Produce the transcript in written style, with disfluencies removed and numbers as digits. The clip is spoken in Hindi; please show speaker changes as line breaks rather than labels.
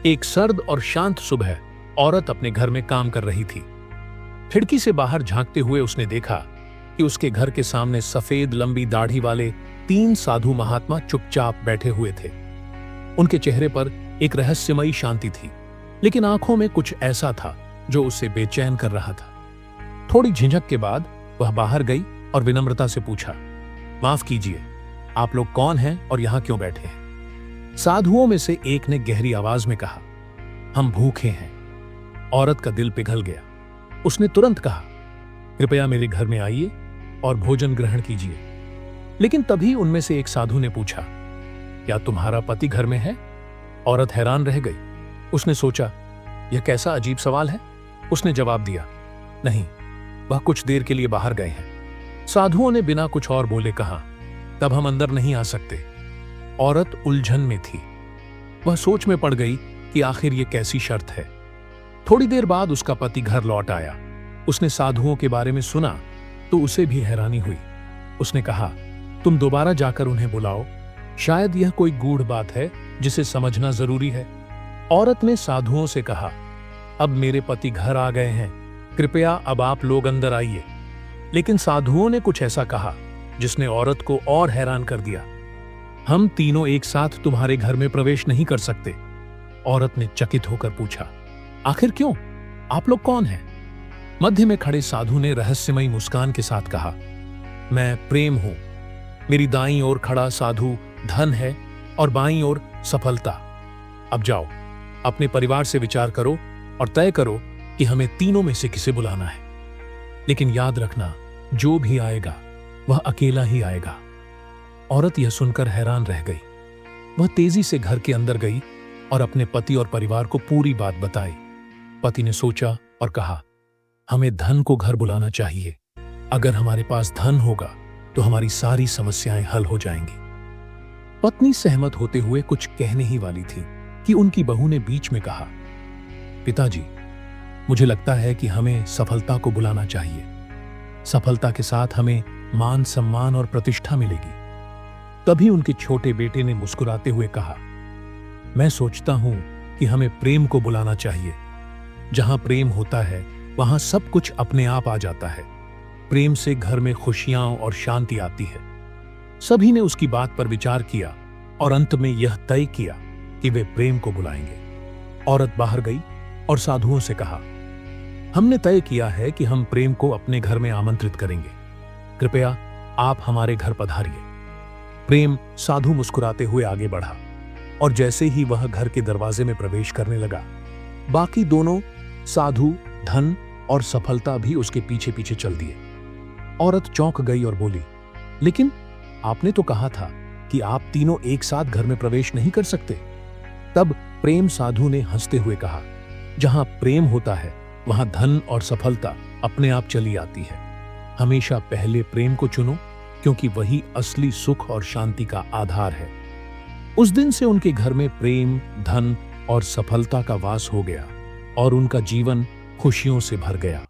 एक सर्द और शांत सुबह औरत अपने घर में काम कर रही थी। खिड़की से बाहर झांकते हुए उसने देखा कि उसके घर के सामने सफेद लंबी दाढ़ी वाले 3 साधु महात्मा चुपचाप बैठे हुए थे। उनके चेहरे पर एक रहस्यमयी शांति थी, लेकिन आंखों में कुछ ऐसा था जो उसे बेचैन कर रहा था। थोड़ी झिझक के बाद वह बाहर गई और विनम्रता से पूछा, माफ कीजिए, आप लोग कौन हैं और यहां क्यों बैठे हैं? साधुओं में से एक ने गहरी आवाज में कहा, हम भूखे हैं। औरत का दिल पिघल गया। उसने तुरंत कहा, कृपया मेरे घर में आइए और भोजन ग्रहण कीजिए। लेकिन तभी उनमें से एक साधु ने पूछा, क्या तुम्हारा पति घर में है? औरत हैरान रह गई। उसने सोचा, यह कैसा अजीब सवाल है। उसने जवाब दिया, नहीं, वह कुछ देर के लिए बाहर गए हैं। साधुओं ने बिना कुछ और बोले कहा, तब हम अंदर नहीं आ सकते। औरत उलझन में थी। वह सोच में पड़ गई कि आखिर ये कैसी शर्त है। थोड़ी देर बाद उसका पति घर लौट आया। उसने साधुओं के बारे में सुना तो उसे भी हैरानी हुई। उसने कहा, तुम दोबारा जाकर उन्हें बुलाओ, शायद यह कोई गूढ़ बात है जिसे समझना जरूरी है। औरत ने साधुओं से कहा, अब मेरे पति घर आ गए हैं, कृपया अब आप लोग अंदर आइए। लेकिन साधुओं ने कुछ ऐसा कहा जिसने औरत को और हैरान कर दिया। हम तीनों एक साथ तुम्हारे घर में प्रवेश नहीं कर सकते। औरत ने चकित होकर पूछा, आखिर क्यों? आप लोग कौन हैं? मध्य में खड़े साधु ने रहस्यमयी मुस्कान के साथ कहा, मैं प्रेम हूं। मेरी दाईं ओर खड़ा साधु धन है और बाईं ओर सफलता। अब जाओ, अपने परिवार से विचार करो और तय करो कि हमें तीनों में से किसे बुलाना है। लेकिन याद रखना, जो भी आएगा वह अकेला ही आएगा। औरत यह सुनकर हैरान रह गई। वह तेजी से घर के अंदर गई और अपने पति और परिवार को पूरी बात बताई। पति ने सोचा और कहा, हमें धन को घर बुलाना चाहिए। अगर हमारे पास धन होगा तो हमारी सारी समस्याएं हल हो जाएंगी। पत्नी सहमत होते हुए कुछ कहने ही वाली थी कि उनकी बहू ने बीच में कहा, पिताजी, मुझे लगता है कि हमें सफलता को बुलाना चाहिए। सफलता के साथ हमें मान सम्मान और प्रतिष्ठा मिलेगी। तभी उनके छोटे बेटे ने मुस्कुराते हुए कहा, मैं सोचता हूं कि हमें प्रेम को बुलाना चाहिए। जहां प्रेम होता है वहां सब कुछ अपने आप आ जाता है। प्रेम से घर में खुशियां और शांति आती है। सभी ने उसकी बात पर विचार किया और अंत में यह तय किया कि वे प्रेम को बुलाएंगे। औरत बाहर गई और साधुओं से कहा, हमने तय किया है कि हम प्रेम को अपने घर में आमंत्रित करेंगे। कृपया आप हमारे घर पधारिए। प्रेम साधु मुस्कुराते हुए आगे बढ़ा और जैसे ही वह घर के दरवाजे में प्रवेश करने लगा, बाकी दोनों साधु धन और सफलता भी उसके पीछे पीछे चल दिए। औरत चौंक गई और बोली, लेकिन आपने तो कहा था कि आप तीनों एक साथ घर में प्रवेश नहीं कर सकते। तब प्रेम साधु ने हंसते हुए कहा, जहां प्रेम होता है वहां धन और सफलता अपने आप चली आती है। हमेशा पहले प्रेम को चुनो, क्योंकि वही असली सुख और शांति का आधार है। उस दिन से उनके घर में प्रेम, धन और सफलता का वास हो गया और उनका जीवन खुशियों से भर गया।